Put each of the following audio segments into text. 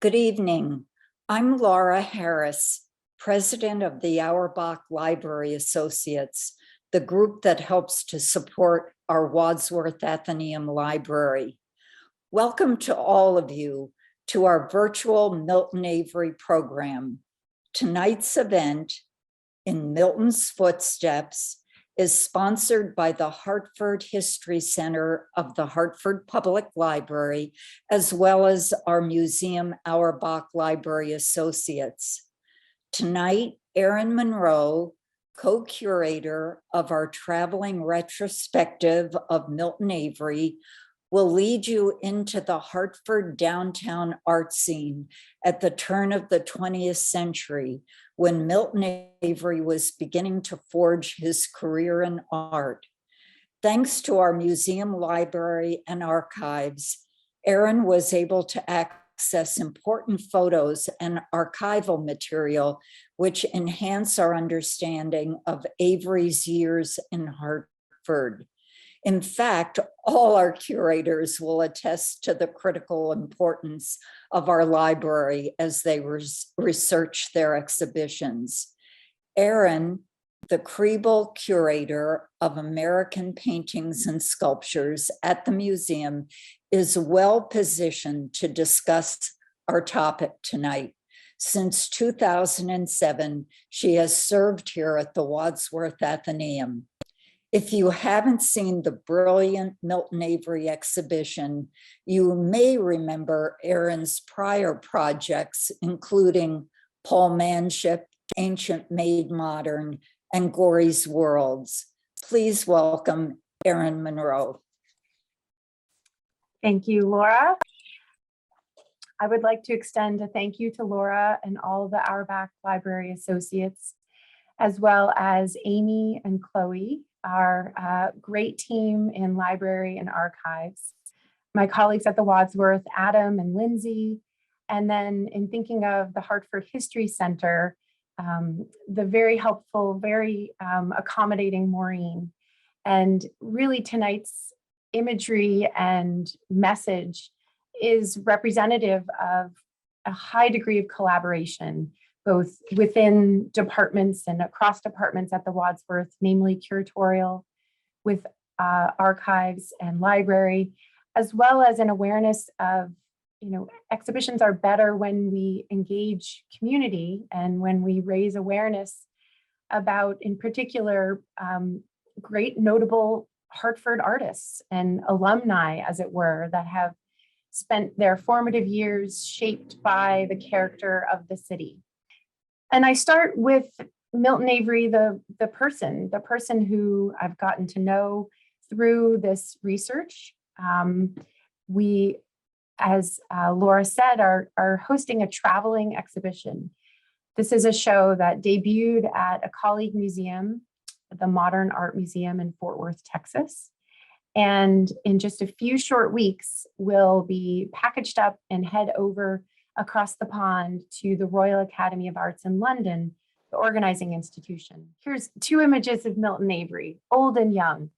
Good evening. I'm Laura Harris, president of the Auerbach Library Associates, the group that helps to support our Wadsworth Atheneum Library. Welcome to all of you to our virtual Milton Avery program. Tonight's event, In Milton's Footsteps, is sponsored by the Hartford History Center of the Hartford Public Library, as well as our museum, Auerbach Library Associates. Tonight, Erin Monroe, co-curator of our traveling retrospective of Milton Avery, will lead you into the Hartford downtown art scene at the turn of the 20th century, when Milton Avery was beginning to forge his career in art. Thanks to our museum, library, and archives, Erin was able to access important photos and archival material which enhance our understanding of Avery's years in Hartford. In fact, all our curators will attest to the critical importance of our library as they research their exhibitions. Erin, the Kriebel curator of American paintings and sculptures at the museum, is well positioned to discuss our topic tonight. Since 2007, she has served here at the Wadsworth Atheneum. If you haven't seen the brilliant Milton Avery exhibition, you may remember Erin's prior projects, including Paul Manship, Ancient Made Modern, and Gory's Worlds. Please welcome Erin Monroe. Thank you, Laura. I would like to extend a thank you to Laura and all the Auerbach Library Associates, as well as Amy and Chloe, our great team in library and archives, my colleagues at the Wadsworth, Adam and Lindsay, and then in thinking of the Hartford History Center, the very helpful, very accommodating Maureen. And really tonight's imagery and message is representative of a high degree of collaboration, both within departments and across departments at the Wadsworth, namely curatorial, with archives and library, as well as an awareness of, exhibitions are better when we engage community and when we raise awareness about, in particular, great notable Hartford artists and alumni, as it were, that have spent their formative years shaped by the character of the city. And I start with Milton Avery, the person who I've gotten to know through this research. We, as Laura said, are hosting a traveling exhibition. This is a show that debuted at a colleague museum, the Modern Art Museum in Fort Worth, Texas. And in just a few short weeks, will be packaged up and head over across the pond to the Royal Academy of Arts in London, the organizing institution. Here's two images of Milton Avery, old and young,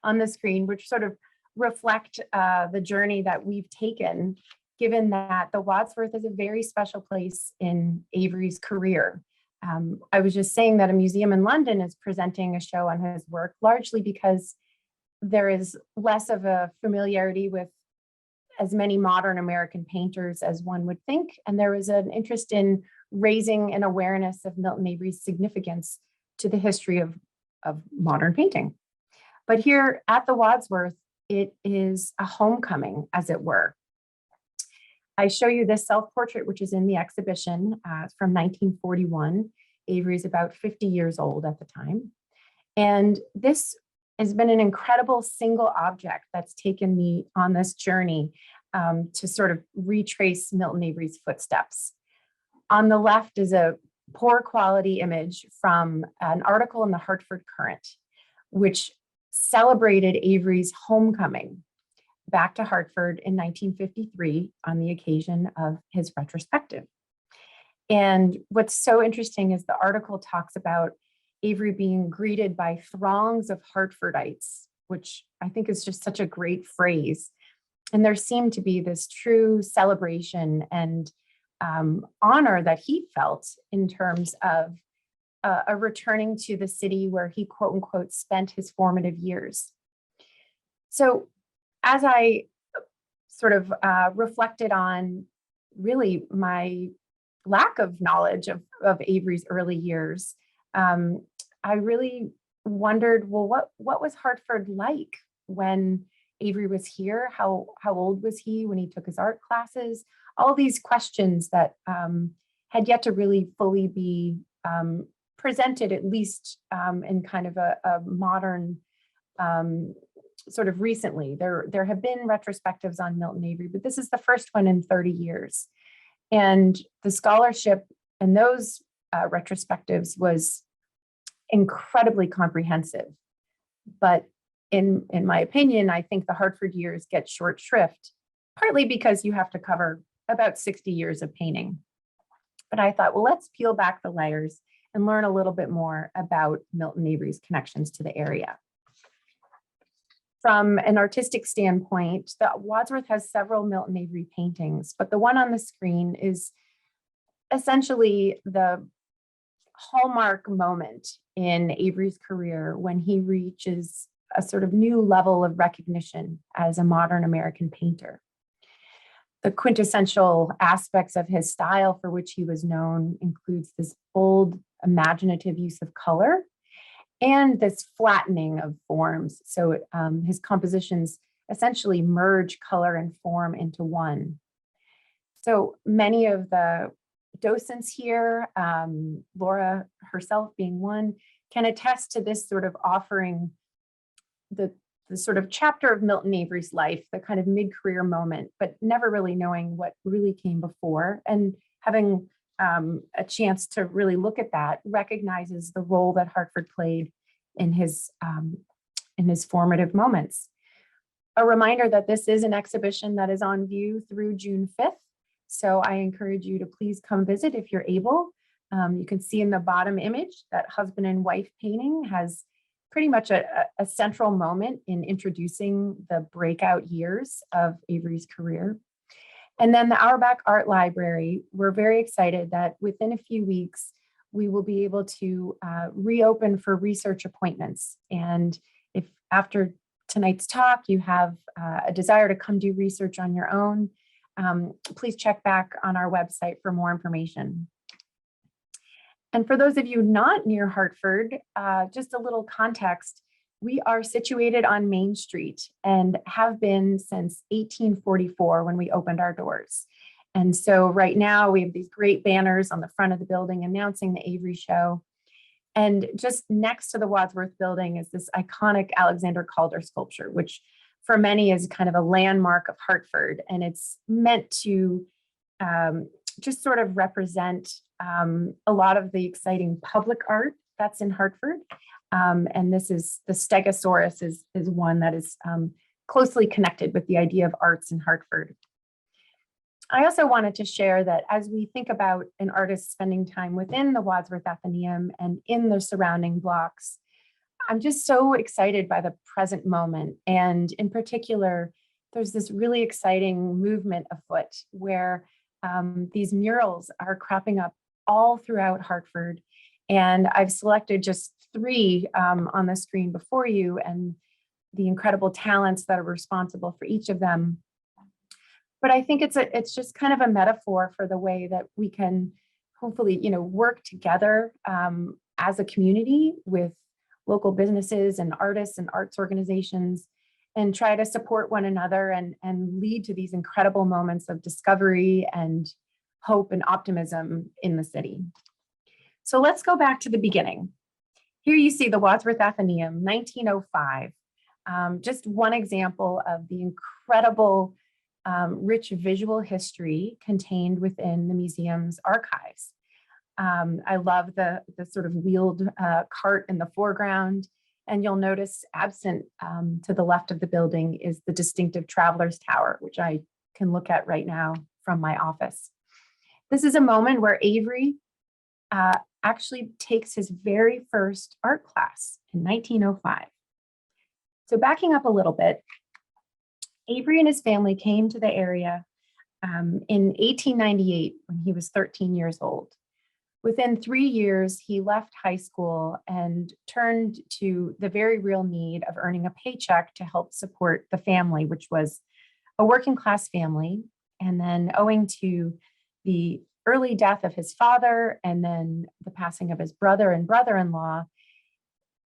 on the screen, which sort of reflect the journey that we've taken, given that the Wadsworth is a very special place in Avery's career. I was just saying that a museum in London is presenting a show on his work, largely because there is less of a familiarity with as many modern American painters as one would think. And there was an interest in raising an awareness of Milton Avery's significance to the history of modern painting. But here at the Wadsworth, it is a homecoming, as it were. I show you this self-portrait, which is in the exhibition from 1941. Avery is about 50 years old at the time. And this has been an incredible single object that's taken me on this journey to sort of retrace Milton Avery's footsteps. On the left is a poor quality image from an article in the Hartford Courant, which celebrated Avery's homecoming back to Hartford in 1953 on the occasion of his retrospective. And what's so interesting is the article talks about Avery being greeted by throngs of Hartfordites, which I think is just such a great phrase. And there seemed to be this true celebration and honor that he felt in terms of a returning to the city where he, quote unquote, spent his formative years. So as I sort of reflected on really my lack of knowledge of Avery's early years, I really wondered, well, what was Hartford like when Avery was here? How old was he when he took his art classes? All these questions that had yet to really fully be presented, at least in kind of a modern sort of recently. There have been retrospectives on Milton Avery, but this is the first one in 30 years. And the scholarship in those retrospectives was incredibly comprehensive. But in my opinion, I think the Hartford years get short shrift, partly because you have to cover about 60 years of painting. But I thought, well, let's peel back the layers and learn a little bit more about Milton Avery's connections to the area. From an artistic standpoint, Wadsworth has several Milton Avery paintings, but the one on the screen is essentially the hallmark moment in Avery's career when he reaches a sort of new level of recognition as a modern American painter. The quintessential aspects of his style for which he was known includes this bold, imaginative use of color and this flattening of forms. So his compositions essentially merge color and form into one. So many of the docents here, Laura herself being one, can attest to this sort of offering the sort of chapter of Milton Avery's life, the kind of mid-career moment, but never really knowing what really came before. And having a chance to really look at that recognizes the role that Hartford played in his formative moments. A reminder that this is an exhibition that is on view through June 5th. So I encourage you to please come visit if you're able. You can see in the bottom image that husband and wife painting has pretty much a central moment in introducing the breakout years of Avery's career. And then the Auerbach Art Library, we're very excited that within a few weeks, we will be able to reopen for research appointments. And if after tonight's talk, you have a desire to come do research on your own, please check back on our website for more information. And for those of you not near Hartford, just a little context, we are situated on Main Street and have been since 1844 when we opened our doors. And so right now we have these great banners on the front of the building announcing the Avery Show. And just next to the Wadsworth building is this iconic Alexander Calder sculpture, which for many is kind of a landmark of Hartford. And it's meant to just sort of represent a lot of the exciting public art that's in Hartford. And this is the Stegosaurus is one that is closely connected with the idea of arts in Hartford. I also wanted to share that as we think about an artist spending time within the Wadsworth Atheneum and in the surrounding blocks, I'm just so excited by the present moment. And in particular, there's this really exciting movement afoot where these murals are cropping up all throughout Hartford. And I've selected just 3 on the screen before you and the incredible talents that are responsible for each of them. But I think it's just kind of a metaphor for the way that we can hopefully, work together as a community with local businesses and artists and arts organizations and try to support one another and lead to these incredible moments of discovery and hope and optimism in the city. So let's go back to the beginning. Here you see the Wadsworth Atheneum, 1905. Just one example of the incredible rich visual history contained within the museum's archives. I love the sort of wheeled cart in the foreground, and you'll notice absent to the left of the building is the distinctive Traveler's Tower, which I can look at right now from my office. This is a moment where Avery actually takes his very first art class in 1905. So backing up a little bit, Avery and his family came to the area in 1898 when he was 13 years old. Within 3 years, he left high school and turned to the very real need of earning a paycheck to help support the family, which was a working class family. And then owing to the early death of his father and then the passing of his brother and brother-in-law,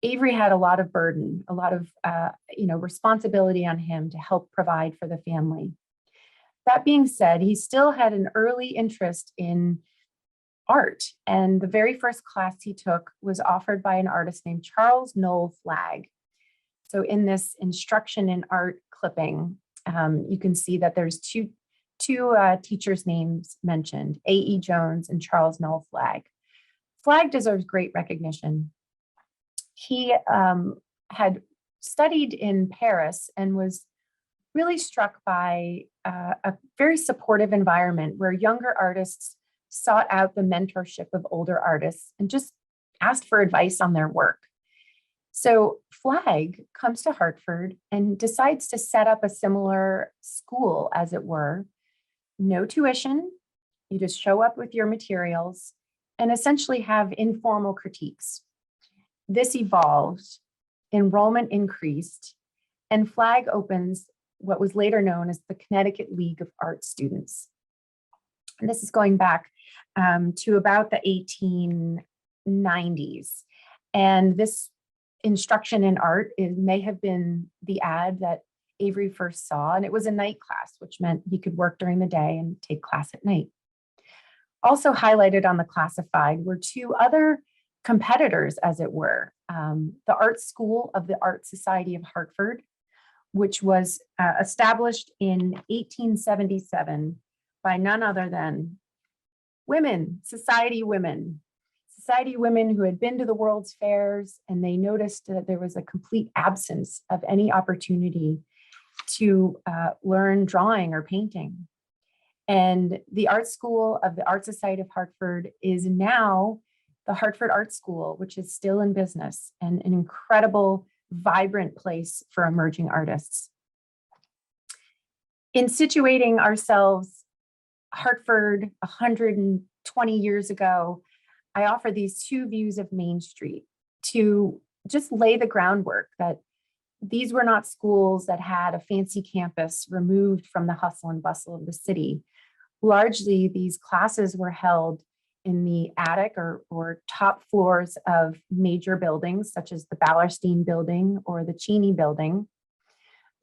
Avery had a lot of burden, a lot of responsibility on him to help provide for the family. That being said, he still had an early interest in art, and the very first class he took was offered by an artist named Charles Noel Flagg. So in this instruction in art clipping, you can see that there's two teachers' names mentioned, A.E. Jones and Charles Noel Flagg. Flagg deserves great recognition. He had studied in Paris and was really struck by a very supportive environment where younger artists sought out the mentorship of older artists and just asked for advice on their work. So Flagg comes to Hartford and decides to set up a similar school, as it were. No tuition, you just show up with your materials and essentially have informal critiques. This evolved, enrollment increased, and Flagg opens what was later known as the Connecticut League of Art Students. And this is going back to about the 1890s. And this instruction in art may have been the ad that Avery first saw, and it was a night class, which meant he could work during the day and take class at night. Also highlighted on the classified were two other competitors, as it were. The Art School of the Art Society of Hartford, which was established in 1877 by none other than society women who had been to the World's Fairs, and they noticed that there was a complete absence of any opportunity to learn drawing or painting. And the Art School of the Art Society of Hartford is now the Hartford Art School, which is still in business and an incredible, vibrant place for emerging artists. In situating ourselves, Hartford 120 years ago, I offer these two views of Main Street to just lay the groundwork that these were not schools that had a fancy campus removed from the hustle and bustle of the city. Largely, these classes were held in the attic or top floors of major buildings, such as the Ballerstein Building or the Cheney Building.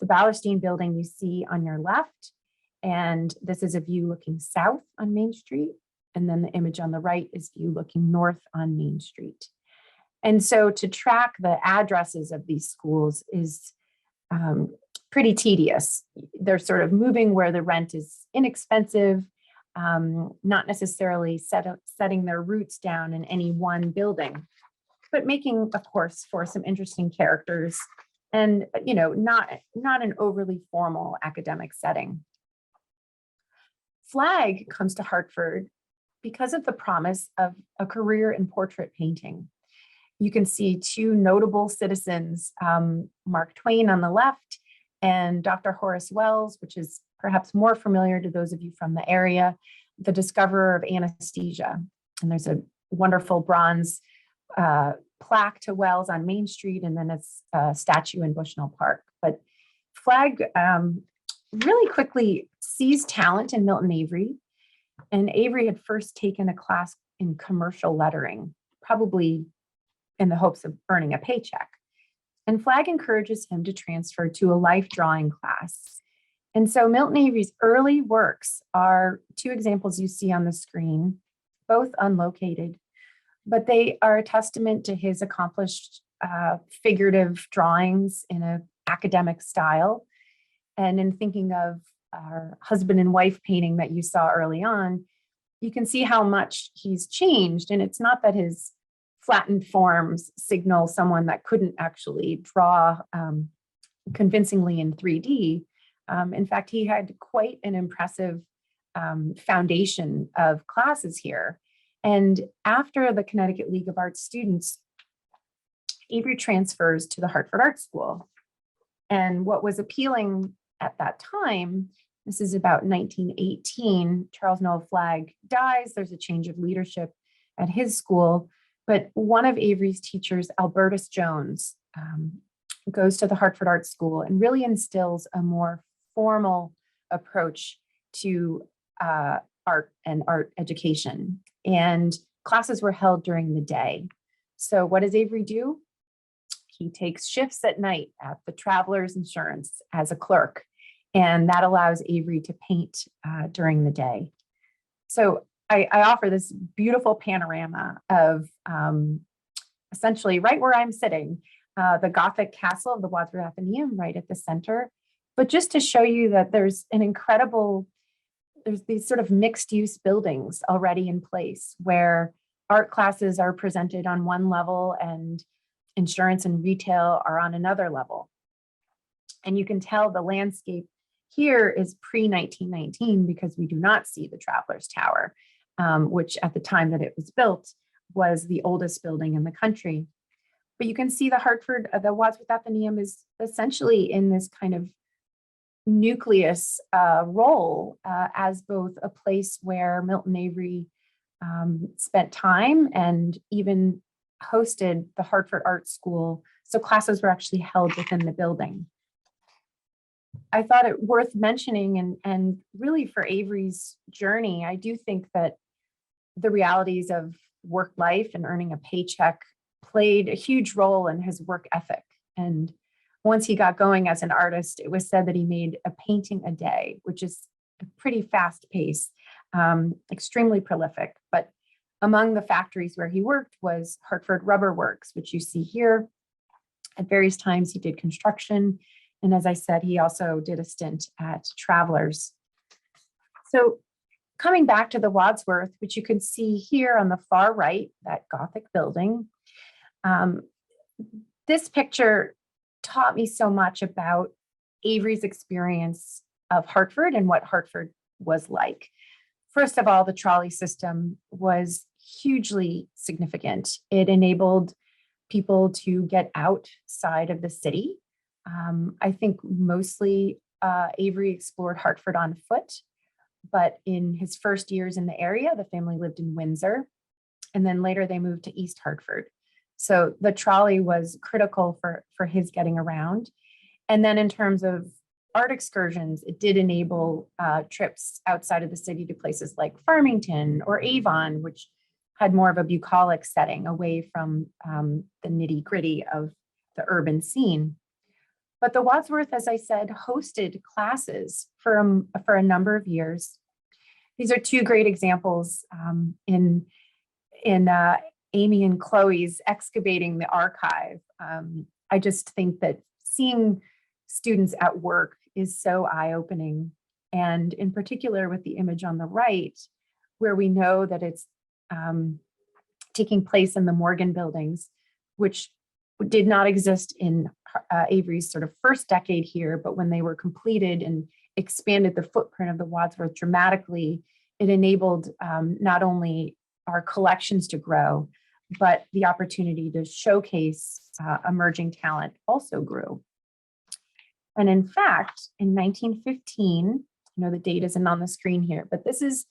The Ballerstein Building you see on your left, and this is a view looking south on Main Street. And then the image on the right is view looking north on Main Street. And so to track the addresses of these schools is pretty tedious. They're sort of moving where the rent is inexpensive, not necessarily setting their roots down in any one building, but making, of course, for some interesting characters and, not an overly formal academic setting. Flagg comes to Hartford because of the promise of a career in portrait painting. You can see two notable citizens, Mark Twain on the left and Dr. Horace Wells, which is perhaps more familiar to those of you from the area, the discoverer of anesthesia. And there's a wonderful bronze plaque to Wells on Main Street, and then it's a statue in Bushnell Park. But Flagg really quickly sees talent in Milton Avery. And Avery had first taken a class in commercial lettering, probably in the hopes of earning a paycheck. And Flagg encourages him to transfer to a life drawing class. And so Milton Avery's early works are two examples you see on the screen, both unlocated, but they are a testament to his accomplished figurative drawings in an academic style. And in thinking of our husband and wife painting that you saw early on, you can see how much he's changed. And it's not that his flattened forms signal someone that couldn't actually draw convincingly in 3D. In fact, he had quite an impressive foundation of classes here. And after the Connecticut League of Art Students, Avery transfers to the Hartford Art School. And what was appealing at that time, this is about 1918, Charles Noel Flagg dies. There's a change of leadership at his school. But one of Avery's teachers, Albertus Jones, goes to the Hartford Art School and really instills a more formal approach to art and art education. And classes were held during the day. So what does Avery do? He takes shifts at night at the Travelers Insurance as a clerk, and that allows Avery to paint during the day. So I offer this beautiful panorama of essentially right where I'm sitting, the Gothic castle of the Wadsworth Athenaeum right at the center. But just to show you that there's these sort of mixed use buildings already in place where art classes are presented on one level and insurance and retail are on another level. And you can tell the landscape here is pre-1919 because we do not see the Travelers Tower, which at the time that it was built was the oldest building in the country. But you can see the Wadsworth Athenaeum is essentially in this kind of nucleus role as both a place where Milton Avery spent time and even hosted the Hartford Art School. So classes were actually held within the building. I thought it worth mentioning, and really for Avery's journey, I do think that the realities of work life and earning a paycheck played a huge role in his work ethic. And once he got going as an artist, it was said that he made a painting a day, which is a pretty fast pace, extremely prolific. But among the factories where he worked was Hartford Rubber Works, which you see here. At various times he did construction. And as I said, he also did a stint at Travelers. So coming back to the Wadsworth, which you can see here on the far right, that Gothic building, this picture taught me so much about Avery's experience of Hartford and what Hartford was like. First of all, the trolley system was hugely significant. It enabled people to get outside of the city. I think mostly Avery explored Hartford on foot, but in his first years in the area, the family lived in Windsor, and then later they moved to East Hartford. So the trolley was critical for his getting around. And then in terms of art excursions, it did enable trips outside of the city to places like Farmington or Avon, which had more of a bucolic setting away from the nitty gritty of the urban scene. But the Wadsworth, as I said, hosted classes for a number of years. These are two great examples in Amy and Chloe's excavating the archive. I just think that seeing students at work is so eye-opening. And in particular with the image on the right, where we know that it's taking place in the Morgan buildings, which did not exist in Avery's sort of first decade here, but when they were completed and expanded the footprint of the Wadsworth dramatically, it enabled not only our collections to grow, but the opportunity to showcase emerging talent also grew. And in fact, in 1915, the date isn't on the screen here, but this is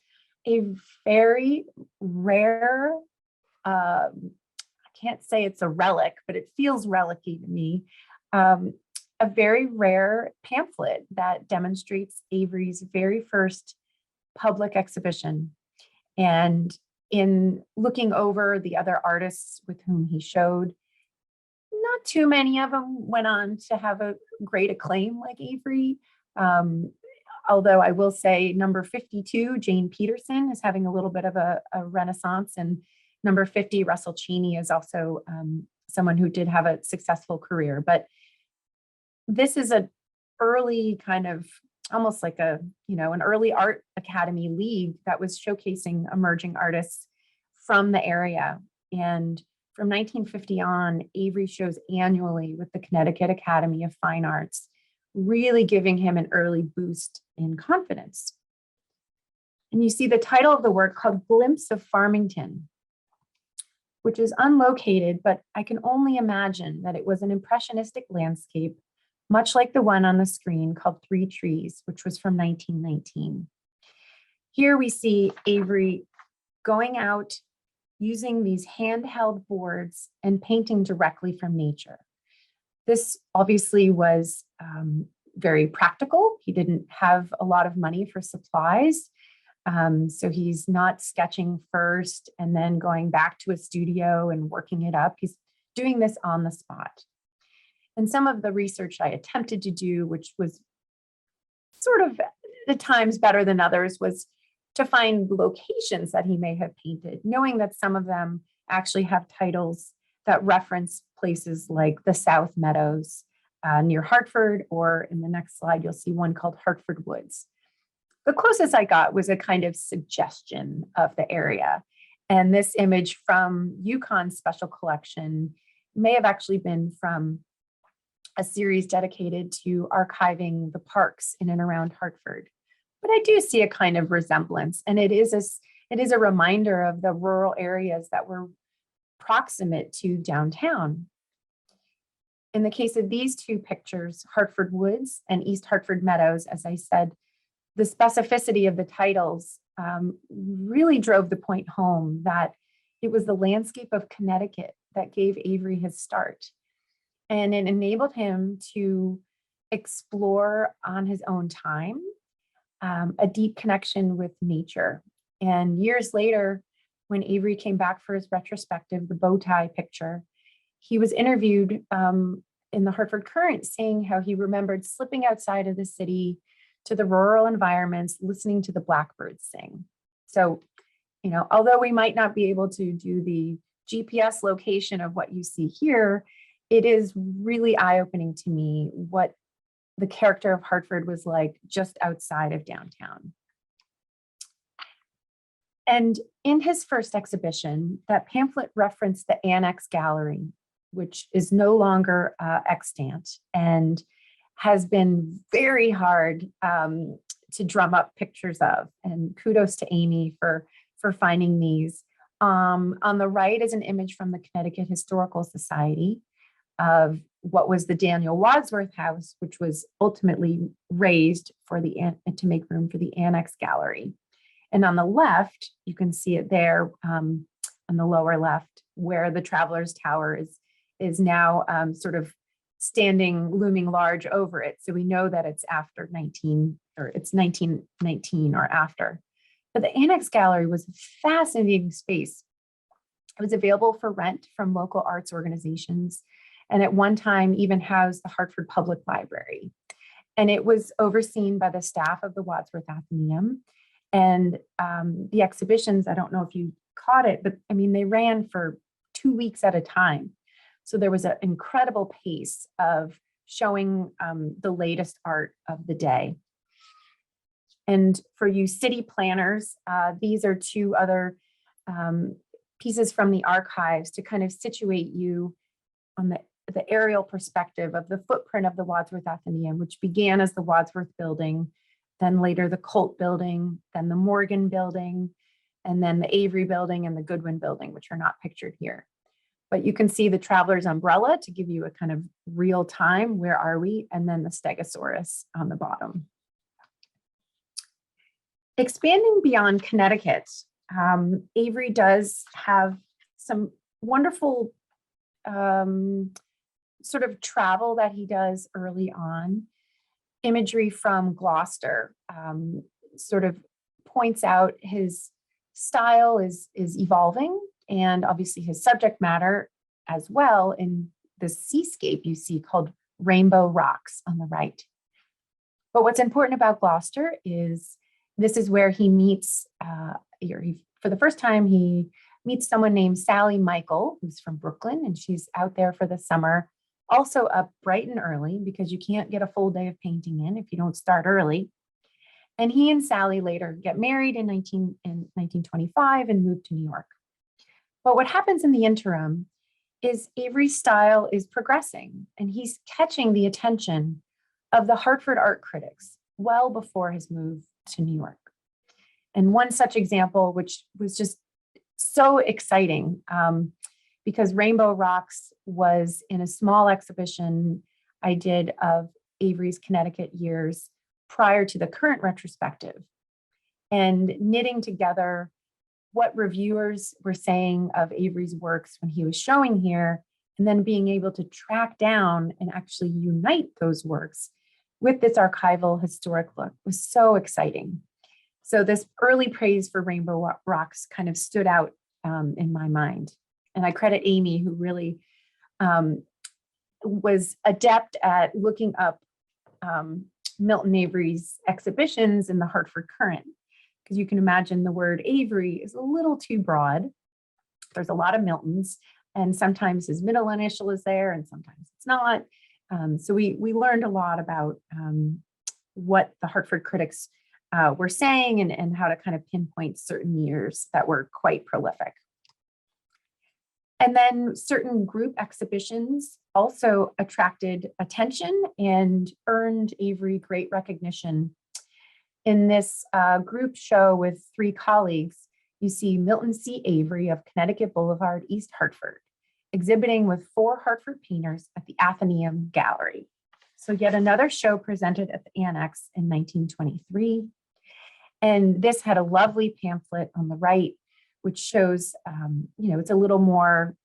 a very rare, I can't say it's a relic, but it feels relic-y to me, a very rare pamphlet that demonstrates Avery's very first public exhibition. And in looking over the other artists with whom he showed, not too many of them went on to have a great acclaim like Avery. Although I will say number 52, Jane Peterson, is having a little bit of a renaissance, and number 50, Russell Cheney, is also someone who did have a successful career. But this is an early kind of almost like an early art academy league that was showcasing emerging artists from the area. And from 1950 on, Avery shows annually with the Connecticut Academy of Fine Arts, really giving him an early boost in confidence. And you see the title of the work called Glimpse of Farmington, which is unlocated, but I can only imagine that it was an impressionistic landscape much like the one on the screen called Three Trees, which was from 1919. Here we see Avery going out using these handheld boards and painting directly from nature. This obviously was very practical. He didn't have a lot of money for supplies. So he's not sketching first and then going back to a studio and working it up. He's doing this on the spot. And some of the research I attempted to do, which was sort of at times better than others, was to find locations that he may have painted, knowing that some of them actually have titles that reference places like the South Meadows near Hartford, or in the next slide, you'll see one called Hartford Woods. The closest I got was a kind of suggestion of the area. And this image from UConn's special collection may have actually been from a series dedicated to archiving the parks in and around Hartford. But I do see a kind of resemblance, and it is a reminder of the rural areas that were proximate to downtown. In the case of these two pictures, Hartford Woods and East Hartford Meadows, as I said, the specificity of the titles really drove the point home that it was the landscape of Connecticut that gave Avery his start. And it enabled him to explore on his own time a deep connection with nature. And years later, when Avery came back for his retrospective, the bow tie picture, he was interviewed in the Hartford Courant saying how he remembered slipping outside of the city to the rural environments, listening to the blackbirds sing. So, although we might not be able to do the GPS location of what you see here, it is really eye-opening to me what the character of Hartford was like just outside of downtown. And in his first exhibition, that pamphlet referenced the Annex Gallery, which is no longer extant and has been very hard to drum up pictures of. And kudos to Amy for finding these. On the right is an image from the Connecticut Historical Society of what was the Daniel Wadsworth House, which was ultimately raised to make room for the Annex Gallery. And on the left, you can see it there on the lower left, where the Travelers Tower is now sort of looming large over it. So we know that it's after 1919 or after. But the Annex Gallery was a fascinating space. It was available for rent from local arts organizations, and at one time even housed the Hartford Public Library. And it was overseen by the staff of the Wadsworth Atheneum. And the exhibitions, I don't know if you caught it, but I mean, they ran for 2 weeks at a time. So there was an incredible pace of showing the latest art of the day. And for you city planners, these are two other pieces from the archives to kind of situate you on the aerial perspective of the footprint of the Wadsworth Atheneum, which began as the Wadsworth Building, then later the Colt Building, then the Morgan Building, and then the Avery Building and the Goodwin Building, which are not pictured here. But you can see the Traveler's Umbrella to give you a kind of real time, where are we? And then the Stegosaurus on the bottom. Expanding beyond Connecticut, Avery does have some wonderful sort of travel that he does early on. Imagery from Gloucester sort of points out his style is evolving, and obviously his subject matter as well, in the seascape you see called Rainbow Rocks on the right. But what's important about Gloucester is this is where he meets, for the first time, he meets someone named Sally Michael, who's from Brooklyn, and she's out there for the summer, also up bright and early, because you can't get a full day of painting in if you don't start early. And he and Sally later get married in 1925 and move to New York. But what happens in the interim is Avery's style is progressing, and he's catching the attention of the Hartford art critics well before his move to New York. And one such example, which was just so exciting, because Rainbow Rocks was in a small exhibition I did of Avery's Connecticut years prior to the current retrospective, and knitting together what reviewers were saying of Avery's works when he was showing here, and then being able to track down and actually unite those works with this archival historic look was so exciting. So this early praise for Rainbow Rocks kind of stood out in my mind. And I credit Amy, who really was adept at looking up Milton Avery's exhibitions in the Hartford Current, because you can imagine the word Avery is a little too broad. There's a lot of Miltons, and sometimes his middle initial is there and sometimes it's not. So we learned a lot about what the Hartford critics were saying and how to kind of pinpoint certain years that were quite prolific. And then certain group exhibitions also attracted attention and earned Avery great recognition. In this group show with 3 colleagues, you see Milton C. Avery of Connecticut Boulevard, East Hartford, exhibiting with 4 Hartford painters at the Athenaeum Gallery. So yet another show presented at the Annex in 1923. And this had a lovely pamphlet on the right, which shows, it's a little more,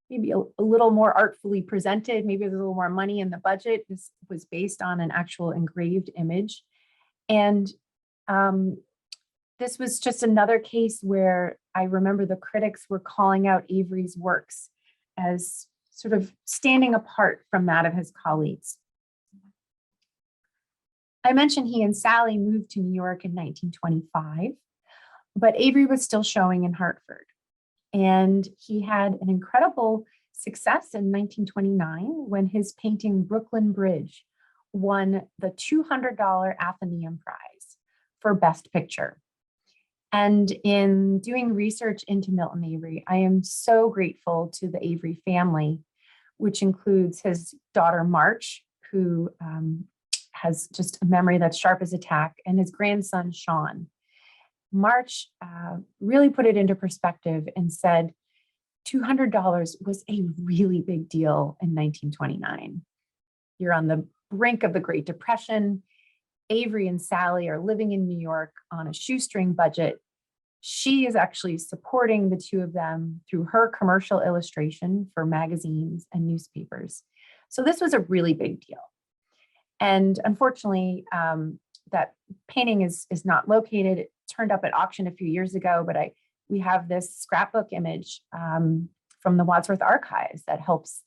maybe a little more artfully presented. Maybe there's a little more money in the budget. This was based on an actual engraved image. And this was just another case where I remember the critics were calling out Avery's works as sort of standing apart from that of his colleagues. I mentioned he and Sally moved to New York in 1925, but Avery was still showing in Hartford. And he had an incredible success in 1929 when his painting Brooklyn Bridge won the $200 Athenaeum Prize for Best Picture. And in doing research into Milton Avery, I am so grateful to the Avery family, which includes his daughter March, who has just a memory that's sharp as a tack, and his grandson Sean. March really put it into perspective and said $200 was a really big deal in 1929. You're on the brink of the Great Depression. Avery and Sally are living in New York on a shoestring budget. She is actually supporting the two of them through her commercial illustration for magazines and newspapers. So this was a really big deal. And unfortunately, that painting is not located. It turned up at auction a few years ago, but we have this scrapbook image from the Wadsworth archives that helps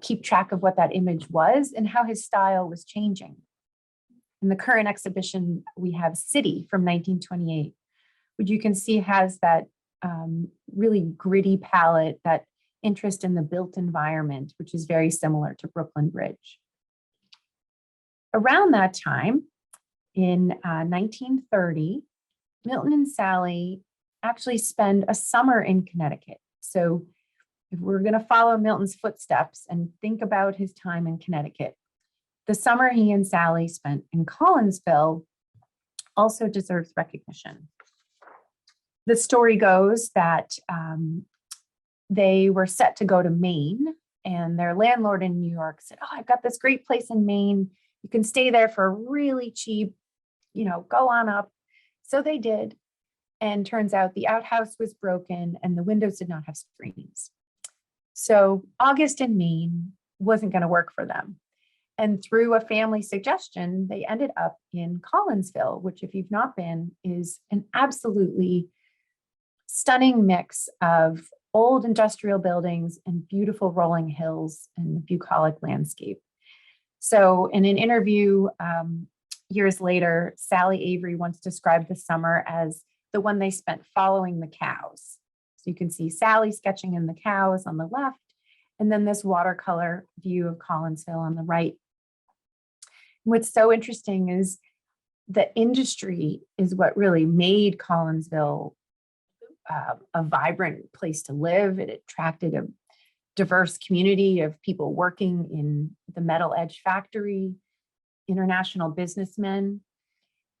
keep track of what that image was and how his style was changing. In the current exhibition, we have City from 1928, which you can see has that really gritty palette, that interest in the built environment, which is very similar to Brooklyn Bridge. Around that time, in 1930, Milton and Sally actually spend a summer in Connecticut. So if we're going to follow Milton's footsteps and think about his time in Connecticut, the summer he and Sally spent in Collinsville also deserves recognition. The story goes that they were set to go to Maine, and their landlord in New York said, "Oh, I've got this great place in Maine. You can stay there for really cheap, go on up." So they did. And turns out the outhouse was broken and the windows did not have screens. So August in Maine wasn't going to work for them. And through a family suggestion, they ended up in Collinsville, which, if you've not been, is an absolutely stunning mix of old industrial buildings and beautiful rolling hills and the bucolic landscape. So in an interview years later, Sally Avery once described the summer as the one they spent following the cows. So you can see Sally sketching in the cows on the left, and then this watercolor view of Collinsville on the right. What's so interesting is the industry is what really made Collinsville a vibrant place to live. It attracted a diverse community of people working in the metal edge factory, international businessmen.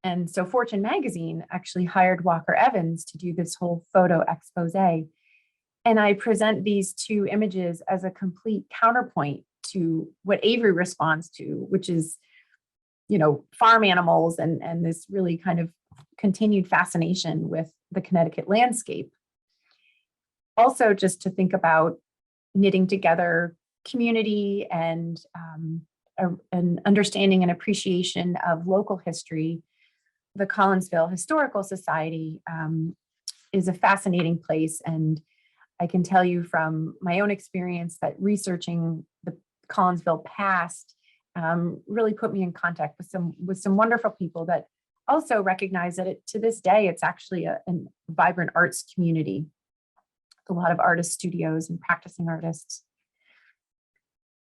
And so Fortune magazine actually hired Walker Evans to do this whole photo expose. And I present these two images as a complete counterpoint to what Avery responds to, which is, farm animals and this really kind of continued fascination with the Connecticut landscape. Also, just to think about knitting together community and an understanding and appreciation of local history, the Collinsville Historical Society is a fascinating place. And I can tell you from my own experience that researching the Collinsville past really put me in contact with some wonderful people that also recognize that to this day, it's actually a vibrant arts community. A lot of artist studios and practicing artists.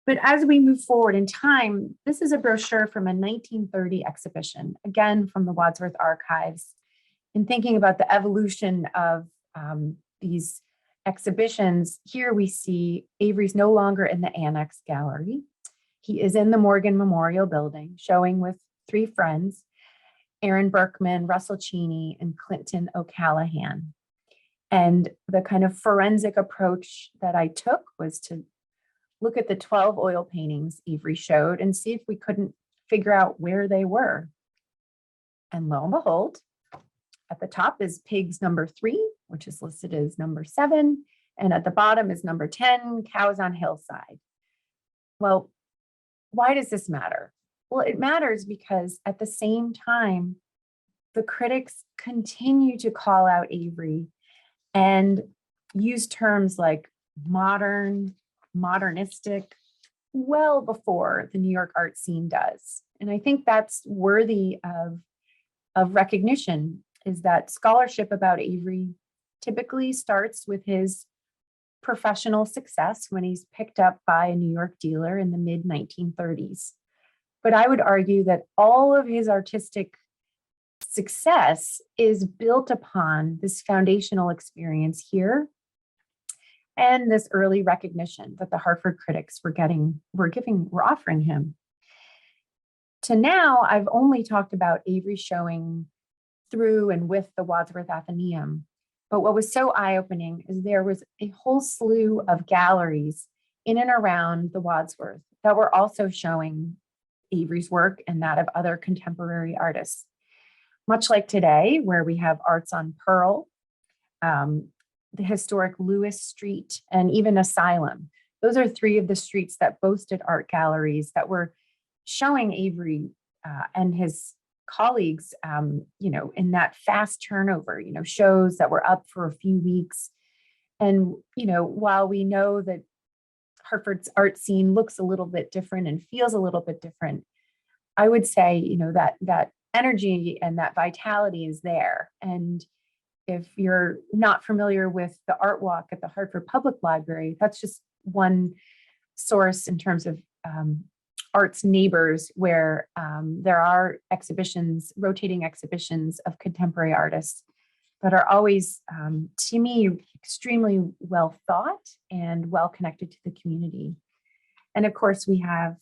But as we move forward in time, this is a brochure from a 1930 exhibition, again from the Wadsworth Archives. In thinking about the evolution of these exhibitions, here we see Avery's no longer in the Annex Gallery. He is in the Morgan Memorial Building, showing with three friends, Aaron Berkman, Russell Cheney, and Clinton O'Callahan. And the kind of forensic approach that I took was to look at the 12 oil paintings Avery showed and see if we couldn't figure out where they were. And lo and behold, at the top is pigs number 3, which is listed as number 7. And at the bottom is number 10, cows on hillside. Well, why does this matter? Well, it matters because at the same time, the critics continue to call out Avery and use terms like modern, modernistic, well before the New York art scene does. And I think that's worthy of recognition, is that scholarship about Avery typically starts with his professional success when he's picked up by a New York dealer in the mid-1930s. But I would argue that all of his artistic success is built upon this foundational experience here and this early recognition that the Hartford critics were offering him. To now, I've only talked about Avery showing through and with the Wadsworth Athenaeum. But what was so eye-opening is there was a whole slew of galleries in and around the Wadsworth that were also showing Avery's work and that of other contemporary artists. Much like today, where we have Arts on Pearl, the historic Lewis Street, and even Asylum. Those are 3 of the streets that boasted art galleries that were showing Avery and his colleagues, in that fast turnover, shows that were up for a few weeks. And, while we know that Hartford's art scene looks a little bit different and feels a little bit different, I would say, that energy and that vitality is there. And if you're not familiar with the Art Walk at the Hartford Public Library, that's just one source in terms of arts neighbors where there are rotating exhibitions of contemporary artists that are always, to me, extremely well thought and well connected to the community. And of course, we have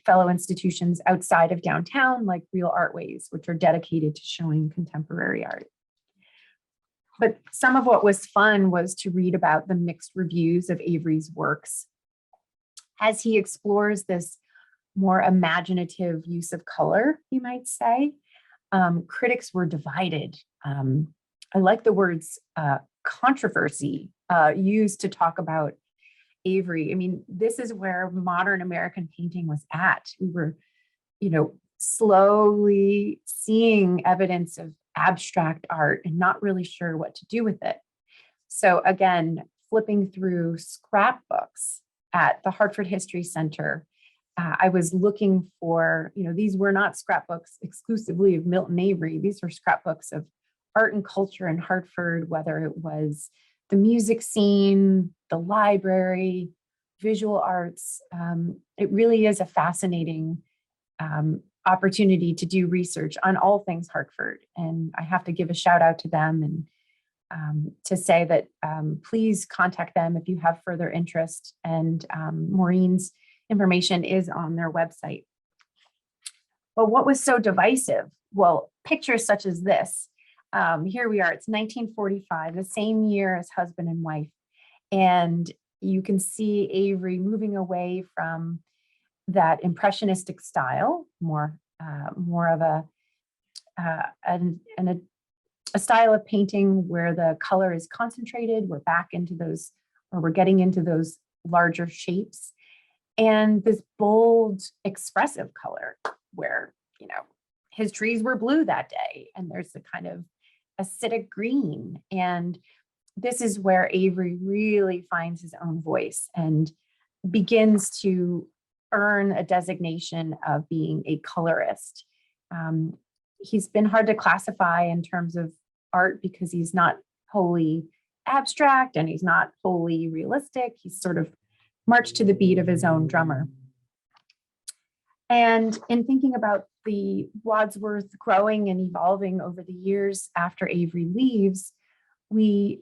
fellow institutions outside of downtown, like Real Artways, which are dedicated to showing contemporary art. But some of what was fun was to read about the mixed reviews of Avery's works as he explores this more imaginative use of color, you might say. Critics were divided. I like the words controversy used to talk about Avery. I mean, this is where modern American painting was at. We were, slowly seeing evidence of abstract art and not really sure what to do with it. So again, flipping through scrapbooks at the Hartford History Center, I was looking for, these were not scrapbooks exclusively of Milton Avery. These were scrapbooks of art and culture in Hartford, whether it was the music scene, the library, visual arts. It really is a fascinating opportunity to do research on all things Hartford. And I have to give a shout out to them and to say that please contact them if you have further interest. And Maureen's information is on their website. But what was so divisive? Well, pictures such as this. Here we are, it's 1945, the same year as Husband and Wife. And you can see Avery moving away from that impressionistic style, more of a style of painting where the color is concentrated. We're back into those, or we're getting into those larger shapes, and this bold, expressive color where, you know, his trees were blue that day, and there's a kind of acidic green. And this is where Avery really finds his own voice and begins to earn a designation of being a colorist. He's been hard to classify in terms of art because he's not wholly abstract and he's not wholly realistic. He's sort of marched to the beat of his own drummer. And in thinking about the Wadsworth growing and evolving over the years after Avery leaves, we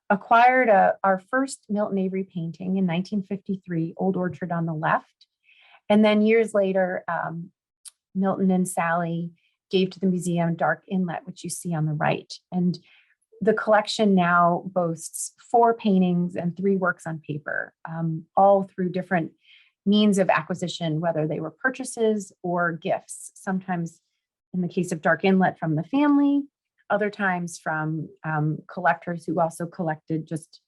acquired our first Milton Avery painting in 1953, Old Orchard on the left. And then years later, Milton and Sally gave to the museum Dark Inlet, which you see on the right. And the collection now boasts 4 paintings and 3 works on paper, all through different means of acquisition, whether they were purchases or gifts, sometimes in the case of Dark Inlet from the family, other times from collectors who also collected just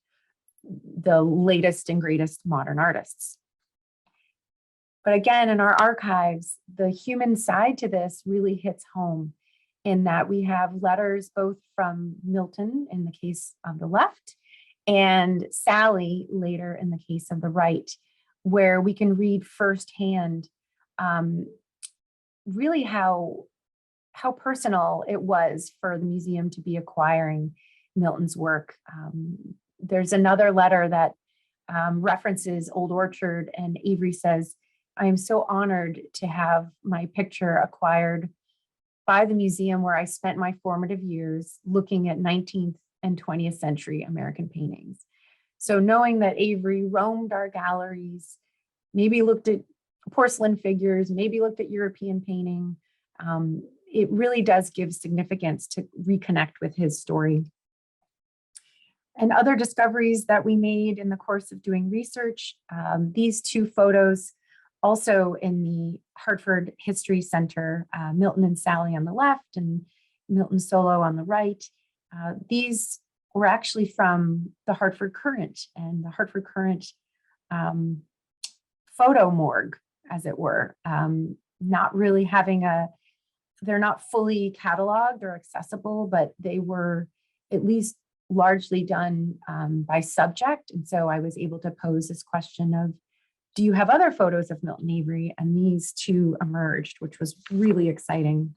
the latest and greatest modern artists. But again, in our archives, the human side to this really hits home in that we have letters both from Milton in the case of the left and Sally later in the case of the right, where we can read firsthand really how personal it was for the museum to be acquiring Milton's work. There's another letter that references Old Orchard, and Avery says, "I am so honored to have my picture acquired by the museum where I spent my formative years looking at 19th and 20th century American paintings." So knowing that Avery roamed our galleries, maybe looked at porcelain figures, maybe looked at European painting, it really does give significance to reconnect with his story. And other discoveries that we made in the course of doing research, these 2 photos also in the Hartford History Center, Milton and Sally on the left and Milton solo on the right. These were actually from the Hartford Courant and the Hartford Courant photo morgue, as it were, not really having they're not fully cataloged or accessible, but they were at least largely done by subject. And so I was able to pose this question of, do you have other photos of Milton Avery? And these 2 emerged, which was really exciting.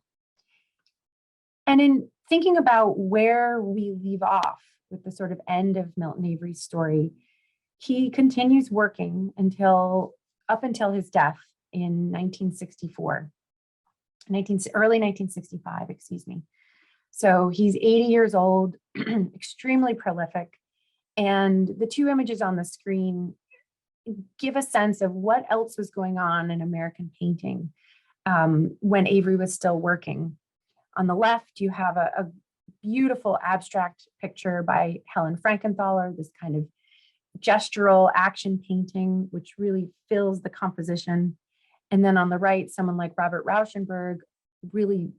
And in thinking about where we leave off with the sort of end of Milton Avery's story, he continues working up until his death in 1964, early 1965, excuse me. So he's 80 years old, extremely prolific. And the 2 images on the screen give a sense of what else was going on in American painting when Avery was still working. On the left, you have a beautiful abstract picture by Helen Frankenthaler, this kind of gestural action painting, which really fills the composition. And then on the right, someone like Robert Rauschenberg, really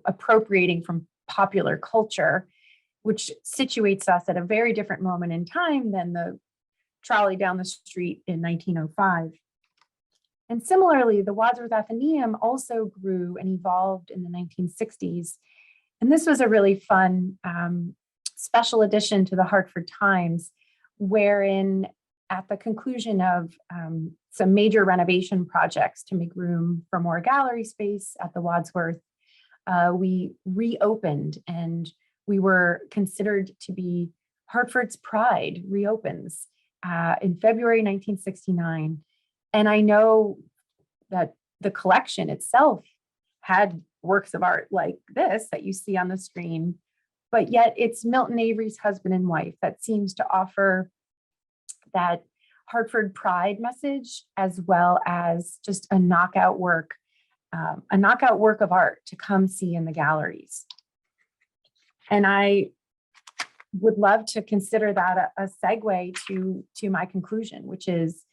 appropriating from popular culture, which situates us at a very different moment in time than the trolley down the street in 1905. And similarly, the Wadsworth Athenaeum also grew and evolved in the 1960s. And this was a really fun special edition to the Hartford Times, wherein at the conclusion of some major renovation projects to make room for more gallery space at the Wadsworth, we reopened, and we were considered to be Hartford's pride reopens in February 1969. And I know that the collection itself had works of art like this that you see on the screen, but yet it's Milton Avery's husband and wife that seems to offer that Hartford pride message, as well as just a knockout work of art to come see in the galleries. And I would love to consider that a segue to my conclusion, which is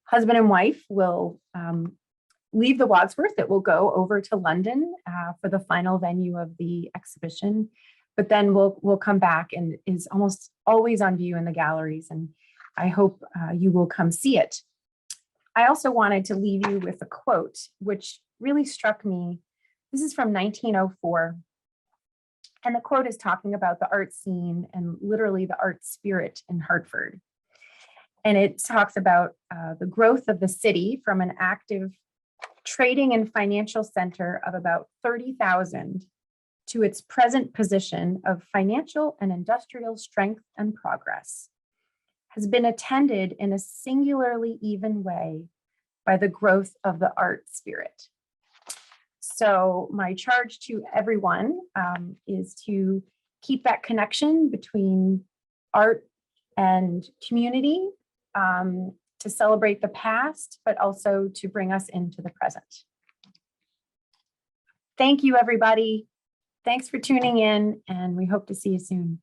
husband and wife will leave the Wadsworth. It will go over to London for the final venue of the exhibition, but then we'll come back and is almost always on view in the galleries, and I hope you will come see it. I also wanted to leave you with a quote which really struck me. This is from 1904, and the quote is talking about the art scene and literally the art spirit in Hartford. And it talks about the growth of the city from an active trading and financial center of about 30,000 to its present position of financial and industrial strength and progress, has been attended in a singularly even way by the growth of the art spirit. So my charge to everyone is to keep that connection between art and community, to celebrate the past, but also to bring us into the present. Thank you, everybody. Thanks for tuning in, and we hope to see you soon.